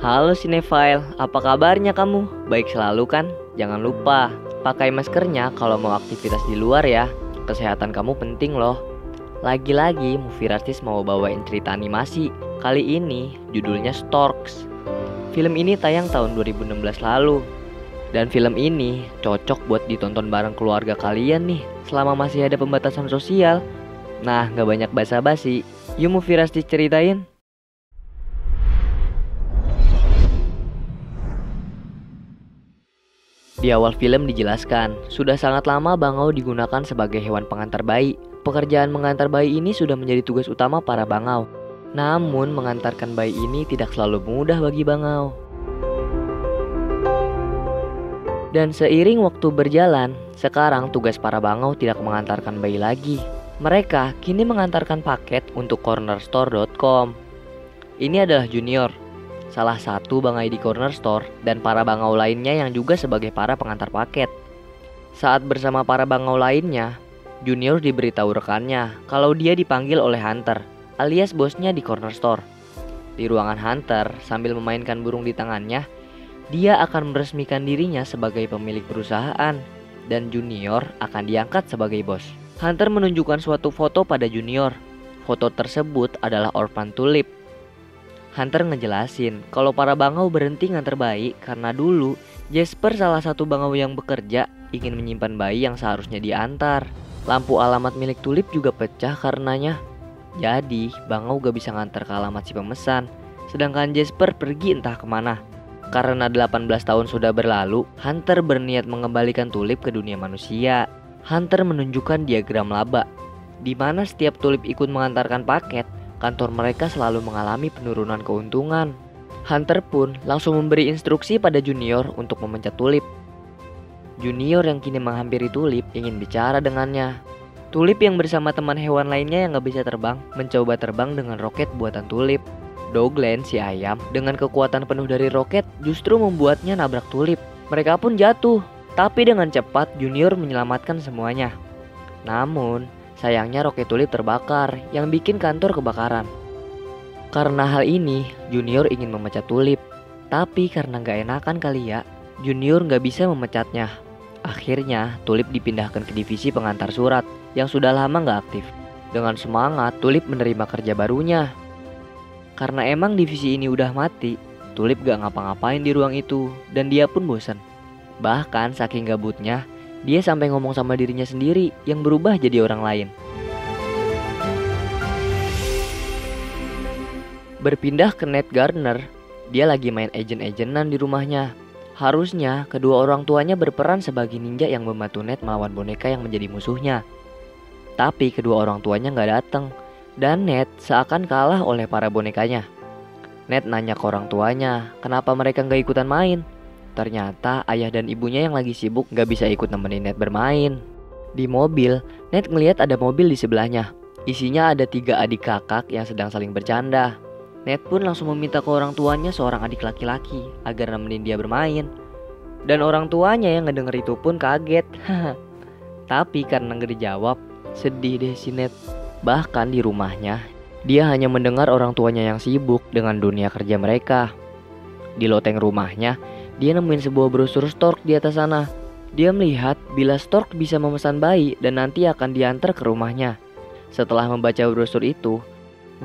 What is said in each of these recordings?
Halo Cinefile, apa kabarnya kamu? Baik selalu kan? Jangan lupa pakai maskernya kalau mau aktivitas di luar ya. Kesehatan kamu penting loh. Lagi-lagi Movie Artist mau bawain cerita animasi. Kali ini judulnya Storks. Film ini tayang tahun 2016 lalu. Dan film ini cocok buat ditonton bareng keluarga kalian nih selama masih ada pembatasan sosial. Nah, gak banyak basa-basi. Yuk Movie Artist ceritain. Di awal film dijelaskan, sudah sangat lama bangau digunakan sebagai hewan pengantar bayi. Pekerjaan mengantar bayi ini sudah menjadi tugas utama para bangau. Namun, mengantarkan bayi ini tidak selalu mudah bagi bangau. Dan seiring waktu berjalan, sekarang tugas para bangau tidak mengantarkan bayi lagi. Mereka kini mengantarkan paket untuk cornerstore.com. Ini adalah Junior, salah satu bangai di Corner Store, dan para bangau lainnya yang juga sebagai para pengantar paket. Saat bersama para bangau lainnya, Junior diberitahu rekannya kalau dia dipanggil oleh Hunter, alias bosnya di Corner Store. Di ruangan Hunter, sambil memainkan burung di tangannya, dia akan meresmikan dirinya sebagai pemilik perusahaan, dan Junior akan diangkat sebagai bos. Hunter menunjukkan suatu foto pada Junior. Foto tersebut adalah orphan tulip. Hunter ngejelasin kalau para bangau berhenti nganter bayi karena dulu Jasper, salah satu bangau yang bekerja, ingin menyimpan bayi yang seharusnya diantar. Lampu alamat milik tulip juga pecah karenanya. Jadi bangau gak bisa nganter ke alamat si pemesan. Sedangkan Jasper pergi entah kemana. Karena 18 tahun sudah berlalu, Hunter berniat mengembalikan tulip ke dunia manusia. Hunter menunjukkan diagram laba, di mana setiap tulip ikut mengantarkan paket, kantor mereka selalu mengalami penurunan keuntungan. Hunter pun langsung memberi instruksi pada Junior untuk memencet tulip. Junior yang kini menghampiri tulip ingin bicara dengannya. Tulip yang bersama teman hewan lainnya yang gak bisa terbang, mencoba terbang dengan roket buatan tulip. Dogland, si ayam, dengan kekuatan penuh dari roket justru membuatnya nabrak tulip. Mereka pun jatuh, tapi dengan cepat Junior menyelamatkan semuanya. Namun sayangnya roket tulip terbakar yang bikin kantor kebakaran. Karena hal ini, Junior ingin memecat tulip. Tapi karena gak enakan kali ya, Junior gak bisa memecatnya. Akhirnya, tulip dipindahkan ke divisi pengantar surat yang sudah lama gak aktif. Dengan semangat, tulip menerima kerja barunya. Karena emang divisi ini udah mati, tulip gak ngapa-ngapain di ruang itu dan dia pun bosan. Bahkan saking gabutnya, dia sampai ngomong sama dirinya sendiri yang berubah jadi orang lain. Berpindah ke Ned Gardner, dia lagi main agent-agentan di rumahnya. Harusnya kedua orang tuanya berperan sebagai ninja yang membantu Ned melawan boneka yang menjadi musuhnya. Tapi kedua orang tuanya gak datang, dan Ned seakan kalah oleh para bonekanya. Ned nanya ke orang tuanya kenapa mereka gak ikutan main. Ternyata ayah dan ibunya yang lagi sibuk gak bisa ikut nemenin Ned bermain. Di mobil, Ned ngelihat ada mobil di sebelahnya. Isinya ada 3 adik kakak yang sedang saling bercanda. Ned pun langsung meminta ke orang tuanya seorang adik laki-laki agar nemenin dia bermain. Dan orang tuanya yang ngedenger itu pun kaget. Tapi karena gak dijawab, sedih deh si Ned. Bahkan di rumahnya, dia hanya mendengar orang tuanya yang sibuk dengan dunia kerja mereka. Di loteng rumahnya, dia nemuin sebuah brosur Stork di atas sana. Dia melihat bila Stork bisa memesan bayi dan nanti akan diantar ke rumahnya. Setelah membaca brosur itu,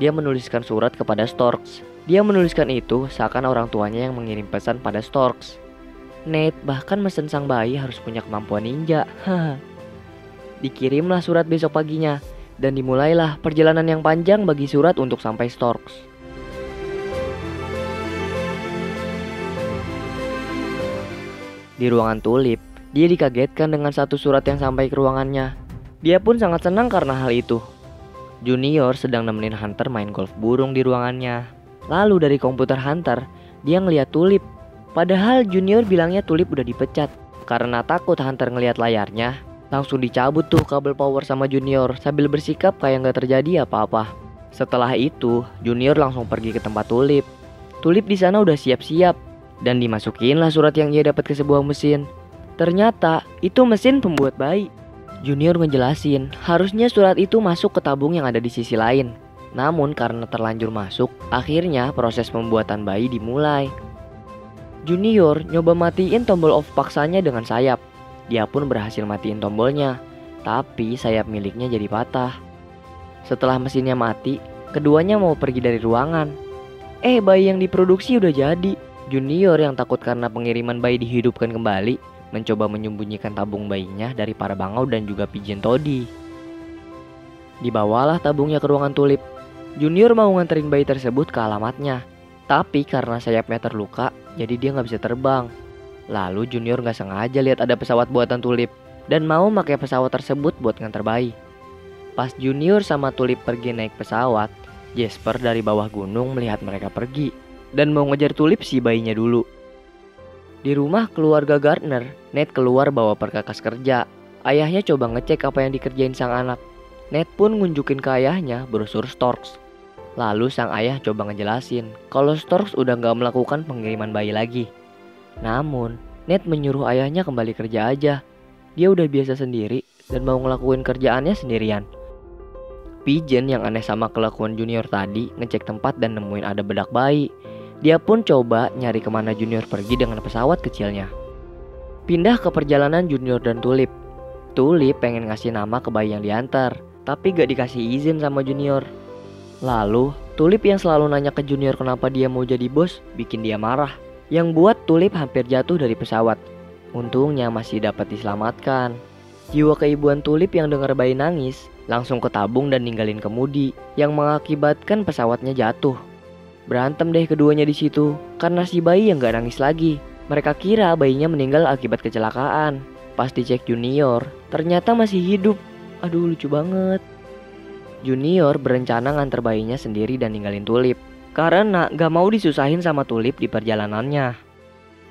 dia menuliskan surat kepada Storks. Dia menuliskan itu seakan orang tuanya yang mengirim pesan pada Storks. Ned bahkan mesen sang bayi harus punya kemampuan ninja. Dikirimlah surat besok paginya. Dan dimulailah perjalanan yang panjang bagi surat untuk sampai Storks. Di ruangan tulip, dia dikagetkan dengan satu surat yang sampai ke ruangannya. Dia pun sangat senang karena hal itu. Junior sedang nemenin Hunter main golf burung di ruangannya. Lalu dari komputer Hunter, dia ngeliat tulip. Padahal Junior bilangnya tulip udah dipecat. Karena takut Hunter ngeliat layarnya, langsung dicabut tuh kabel power sama Junior sambil bersikap kayak gak terjadi apa-apa. Setelah itu, Junior langsung pergi ke tempat tulip. Tulip di sana udah siap-siap dan dimasukinlah surat yang ia dapat ke sebuah mesin. Ternyata itu mesin pembuat bayi. Junior ngejelasin harusnya surat itu masuk ke tabung yang ada di sisi lain. Namun karena terlanjur masuk, akhirnya proses pembuatan bayi dimulai. Junior nyoba matiin tombol off paksanya dengan sayap. Dia pun berhasil matiin tombolnya, tapi sayap miliknya jadi patah. Setelah mesinnya mati, keduanya mau pergi dari ruangan. Bayi yang diproduksi udah jadi. Junior yang takut karena pengiriman bayi dihidupkan kembali, mencoba menyembunyikan tabung bayinya dari para bangau dan juga Pigeon Toddy. Dibawalah tabungnya ke ruangan Tulip. Junior mau nganterin bayi tersebut ke alamatnya, tapi karena sayapnya terluka, jadi dia nggak bisa terbang. Lalu Junior nggak sengaja lihat ada pesawat buatan Tulip dan mau pakai pesawat tersebut buat nganter bayi. Pas Junior sama Tulip pergi naik pesawat, Jasper dari bawah gunung melihat mereka pergi dan mau ngejar Tulip si bayinya dulu. Di rumah keluarga Gardner, Ned keluar bawa perkakas kerja. Ayahnya coba ngecek apa yang dikerjain sang anak. Ned pun ngunjukin ke ayahnya brosur Storks. Lalu sang ayah coba ngejelasin kalau Storks udah gak melakukan pengiriman bayi lagi. Namun, Ned menyuruh ayahnya kembali kerja aja. Dia udah biasa sendiri dan mau ngelakuin kerjaannya sendirian. Pigeon yang aneh sama kelakuan Junior tadi ngecek tempat dan nemuin ada bedak bayi. Dia pun coba nyari kemana Junior pergi dengan pesawat kecilnya. Pindah ke perjalanan Junior dan Tulip. Tulip pengen ngasih nama ke bayi yang diantar, tapi gak dikasih izin sama Junior. Lalu, Tulip yang selalu nanya ke Junior kenapa dia mau jadi bos, bikin dia marah. Yang buat Tulip hampir jatuh dari pesawat. Untungnya masih dapat diselamatkan. Jiwa keibuan Tulip yang dengar bayi nangis, langsung ketabung dan ninggalin kemudi, yang mengakibatkan pesawatnya jatuh. Berantem deh keduanya di situ, karena si bayi yang gak nangis lagi. Mereka kira bayinya meninggal akibat kecelakaan. Pas dicek Junior, ternyata masih hidup. Aduh, lucu banget. Junior berencana nganter bayinya sendiri dan ninggalin Tulip, karena gak mau disusahin sama Tulip di perjalanannya.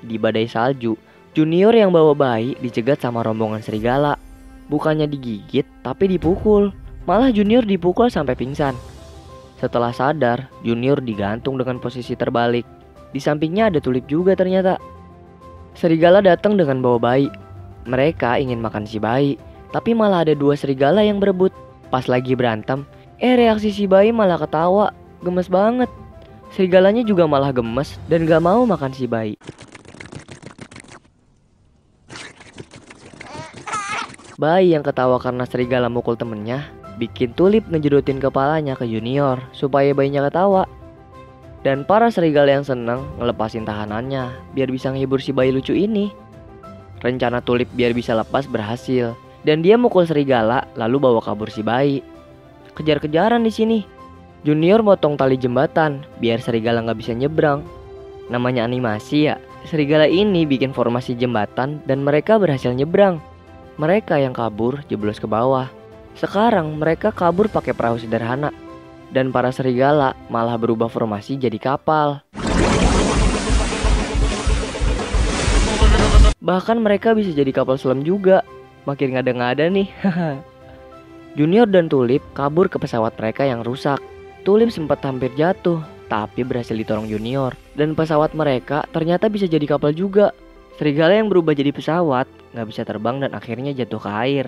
Di badai salju, Junior yang bawa bayi dicegat sama rombongan serigala. Bukannya digigit, tapi dipukul. Malah Junior dipukul sampai pingsan. Setelah sadar, Junior digantung dengan posisi terbalik. Di sampingnya ada Tulip juga ternyata. Serigala datang dengan bawa bayi. Mereka ingin makan si bayi, tapi malah ada dua serigala yang berebut. Pas lagi berantem, reaksi si bayi malah ketawa. Gemes banget. Serigalanya juga malah gemes dan gak mau makan si bayi. Bayi yang ketawa karena serigala mukul temennya bikin Tulip ngejedotin kepalanya ke Junior supaya bayinya ketawa. Dan para serigala yang seneng ngelepasin tahanannya biar bisa nghibur si bayi lucu ini. Rencana Tulip biar bisa lepas berhasil, dan dia mukul serigala lalu bawa kabur si bayi. Kejar-kejaran di sini. Junior motong tali jembatan biar serigala nggak bisa nyebrang. Namanya animasi ya. Serigala ini bikin formasi jembatan dan mereka berhasil nyebrang. Mereka yang kabur jeblos ke bawah. Sekarang mereka kabur pakai perahu sederhana. Dan para serigala malah berubah formasi jadi kapal. Bahkan mereka bisa jadi kapal selam juga. Makin ngada-ngada nih. Junior dan Tulip kabur ke pesawat mereka yang rusak. Tulip sempat hampir jatuh, tapi berhasil ditolong Junior. Dan pesawat mereka ternyata bisa jadi kapal juga. Serigala yang berubah jadi pesawat gak bisa terbang dan akhirnya jatuh ke air.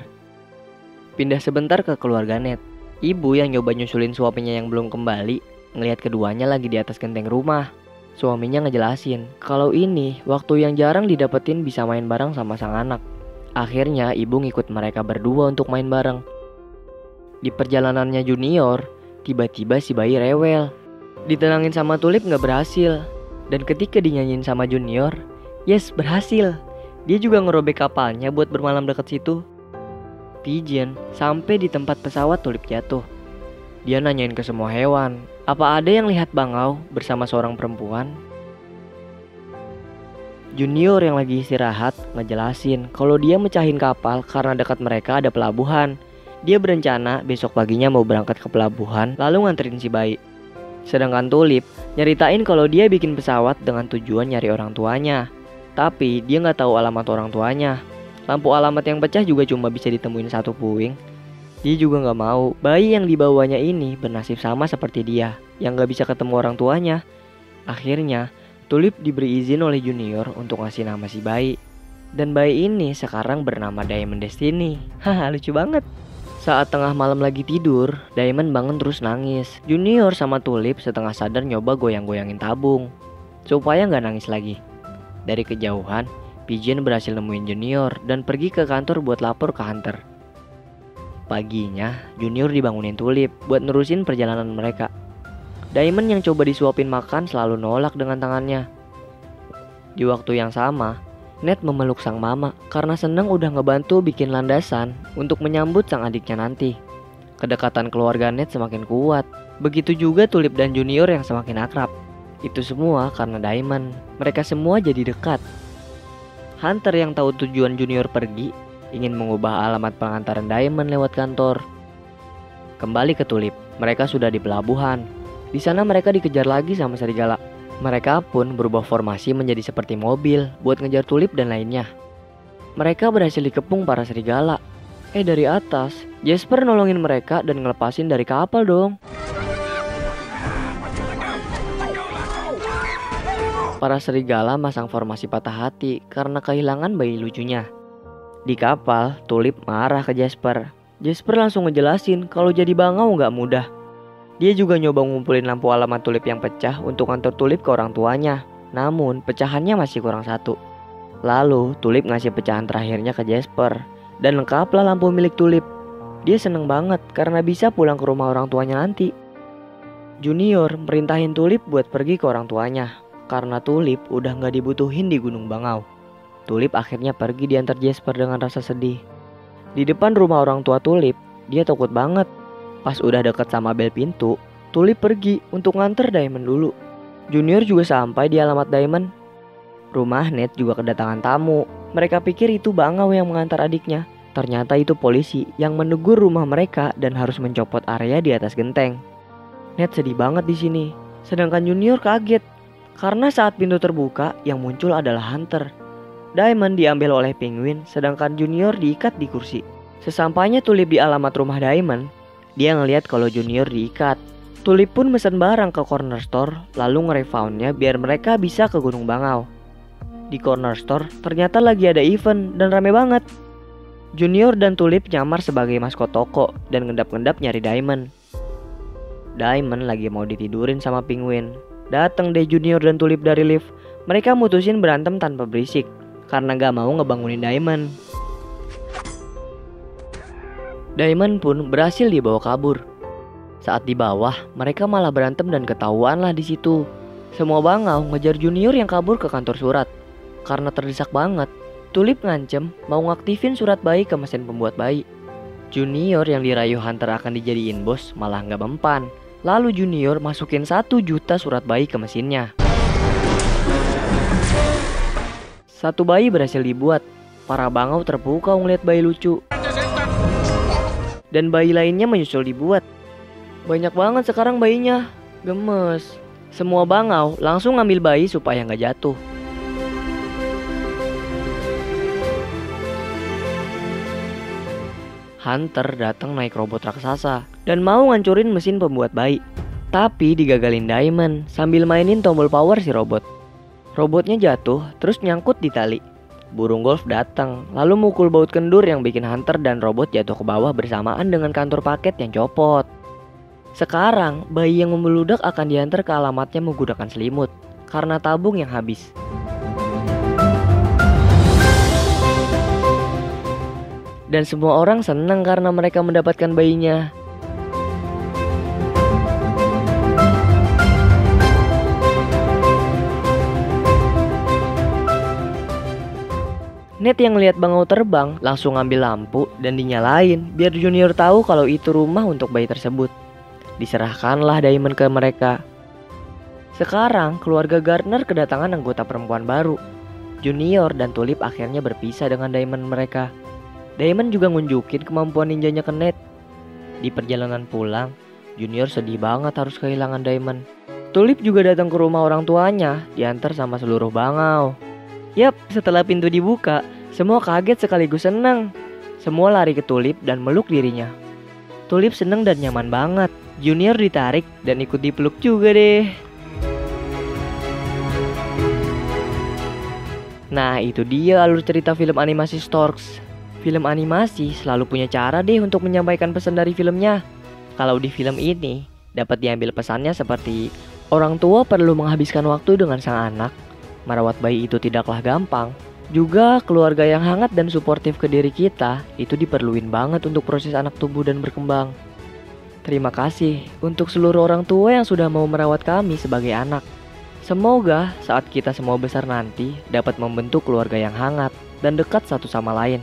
Pindah sebentar ke keluarga Ned. Ibu yang nyoba nyusulin suaminya yang belum kembali ngelihat keduanya lagi di atas genteng rumah. Suaminya ngejelasin kalau ini waktu yang jarang didapetin bisa main bareng sama sang anak. Akhirnya ibu ngikut mereka berdua untuk main bareng. Di perjalanannya Junior, tiba-tiba si bayi rewel. Ditenangin sama Tulip gak berhasil. Dan ketika dinyanyiin sama Junior, yes berhasil. Dia juga ngerobek kapalnya buat bermalam dekat situ. Pigeon sampai di tempat pesawat Tulip jatuh. Dia nanyain ke semua hewan, apa ada yang lihat bangau bersama seorang perempuan? Junior yang lagi istirahat ngejelasin kalau dia mecahin kapal karena dekat mereka ada pelabuhan. Dia berencana besok paginya mau berangkat ke pelabuhan lalu nganterin si bayi. Sedangkan Tulip nyeritain kalau dia bikin pesawat dengan tujuan nyari orang tuanya. Tapi dia nggak tahu alamat orang tuanya. Lampu alamat yang pecah juga cuma bisa ditemuin satu puing. Dia juga gak mau bayi yang dibawanya ini bernasib sama seperti dia, yang gak bisa ketemu orang tuanya. Akhirnya, Tulip diberi izin oleh Junior untuk ngasih nama si bayi. Dan bayi ini sekarang bernama Diamond Destiny. Haha, lucu banget. Saat tengah malam lagi tidur, Diamond bangun terus nangis. Junior sama Tulip setengah sadar nyoba goyang-goyangin tabung supaya gak nangis lagi. Dari kejauhan, Pigeon berhasil nemuin Junior dan pergi ke kantor buat lapor ke Hunter. Paginya, Junior dibangunin Tulip buat nerusin perjalanan mereka. Diamond yang coba disuapin makan selalu nolak dengan tangannya. Di waktu yang sama, Ned memeluk sang mama karena senang udah ngebantu bikin landasan untuk menyambut sang adiknya nanti. Kedekatan keluarga Ned semakin kuat, begitu juga Tulip dan Junior yang semakin akrab. Itu semua karena Diamond, mereka semua jadi dekat. Hunter yang tahu tujuan Junior pergi, ingin mengubah alamat pengantaran Diamond lewat kantor. Kembali ke Tulip, mereka sudah di pelabuhan. Di sana mereka dikejar lagi sama serigala. Mereka pun berubah formasi menjadi seperti mobil buat ngejar Tulip dan lainnya. Mereka berhasil dikepung para serigala. Dari atas, Jasper nolongin mereka dan ngelepasin dari kapal dong. Para serigala masang formasi patah hati karena kehilangan bayi lucunya. Di kapal, Tulip marah ke Jasper. Jasper langsung ngejelasin kalau jadi bangau nggak mudah. Dia juga nyoba ngumpulin lampu alamat Tulip yang pecah untuk ngantor Tulip ke orang tuanya. Namun pecahannya masih kurang satu. Lalu Tulip ngasih pecahan terakhirnya ke Jasper. Dan lengkaplah lampu milik Tulip. Dia seneng banget karena bisa pulang ke rumah orang tuanya nanti. Junior merintahin Tulip buat pergi ke orang tuanya. Karena Tulip udah gak dibutuhin di Gunung Bangau. Tulip akhirnya pergi diantar Jasper dengan rasa sedih. Di depan rumah orang tua Tulip, dia takut banget. Pas udah deket sama bel pintu, Tulip pergi untuk nganter Diamond dulu. Junior juga sampai di alamat Diamond. Rumah Ned juga kedatangan tamu. Mereka pikir itu Bangau yang mengantar adiknya. Ternyata itu polisi yang menegur rumah mereka dan harus mencopot area di atas genteng. Ned sedih banget di sini. Sedangkan Junior kaget. Karena saat pintu terbuka, yang muncul adalah Hunter. Diamond diambil oleh Penguin, sedangkan Junior diikat di kursi. Sesampainya Tulip di alamat rumah Diamond, dia ngeliat kalau Junior diikat. Tulip pun mesen barang ke corner store, lalu nge-refundnya biar mereka bisa ke Gunung Bangau. Di corner store, ternyata lagi ada event dan rame banget. Junior dan Tulip nyamar sebagai maskot toko dan ngendap-ngendap nyari Diamond. Diamond lagi mau ditidurin sama Penguin. Datang deh Junior dan Tulip dari lift. Mereka mutusin berantem tanpa berisik karena gak mau ngebangunin Diamond. Diamond pun berhasil dibawa kabur. Saat di bawah, mereka malah berantem dan ketahuan lah di situ. Semua Bangau ngejar Junior yang kabur ke kantor surat. Karena terdesak banget, Tulip ngancem mau ngaktifin surat bayi ke mesin pembuat bayi. Junior yang dirayu Hunter akan dijadiin bos malah gak mempan. Lalu Junior masukin 1 juta surat bayi ke mesinnya. 1 bayi berhasil dibuat. Para Bangau terpukau ngeliat bayi lucu. Dan bayi lainnya menyusul dibuat. Banyak banget sekarang bayinya. Gemes. Semua Bangau langsung ngambil bayi supaya nggak jatuh. Hunter datang naik robot raksasa dan mau ngancurin mesin pembuat bayi. Tapi digagalin Diamond sambil mainin tombol power si robot. Robotnya jatuh terus nyangkut di tali. Burung golf datang lalu mukul baut kendur yang bikin Hunter dan robot jatuh ke bawah bersamaan dengan kantor paket yang copot. Sekarang bayi yang membeludak akan diantar ke alamatnya menggunakan selimut karena tabung yang habis. Dan semua orang senang karena mereka mendapatkan bayinya. Ned yang lihat Bangau terbang langsung ngambil lampu dan dinyalain biar Junior tahu kalau itu rumah untuk bayi tersebut. Diserahkanlah Diamond ke mereka. Sekarang keluarga Gardner kedatangan anggota perempuan baru. Junior dan Tulip akhirnya berpisah dengan Diamond mereka. Diamond juga ngunjukin kemampuan ninjanya ke Ned. Di perjalanan pulang, Junior sedih banget harus kehilangan Diamond. Tulip juga datang ke rumah orang tuanya, diantar sama seluruh Bangau. Yap, setelah pintu dibuka, semua kaget sekaligus senang. Semua lari ke Tulip dan meluk dirinya. Tulip seneng dan nyaman banget. Junior ditarik dan ikut dipeluk juga deh. Nah, itu dia alur cerita film animasi Storks. Film animasi selalu punya cara deh untuk menyampaikan pesan dari filmnya. Kalau di film ini, dapat diambil pesannya seperti orang tua perlu menghabiskan waktu dengan sang anak Merawat bayi itu tidaklah gampang. Juga keluarga yang hangat dan suportif ke diri kita itu diperluin banget untuk proses anak tumbuh dan berkembang. Terima kasih untuk seluruh orang tua yang sudah mau merawat kami sebagai anak. Semoga saat kita semua besar nanti dapat membentuk keluarga yang hangat dan dekat satu sama lain.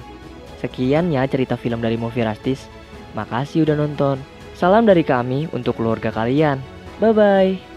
Sekian ya cerita film dari Movie Rastis. Makasih udah nonton. Salam dari kami untuk keluarga kalian. Bye-bye.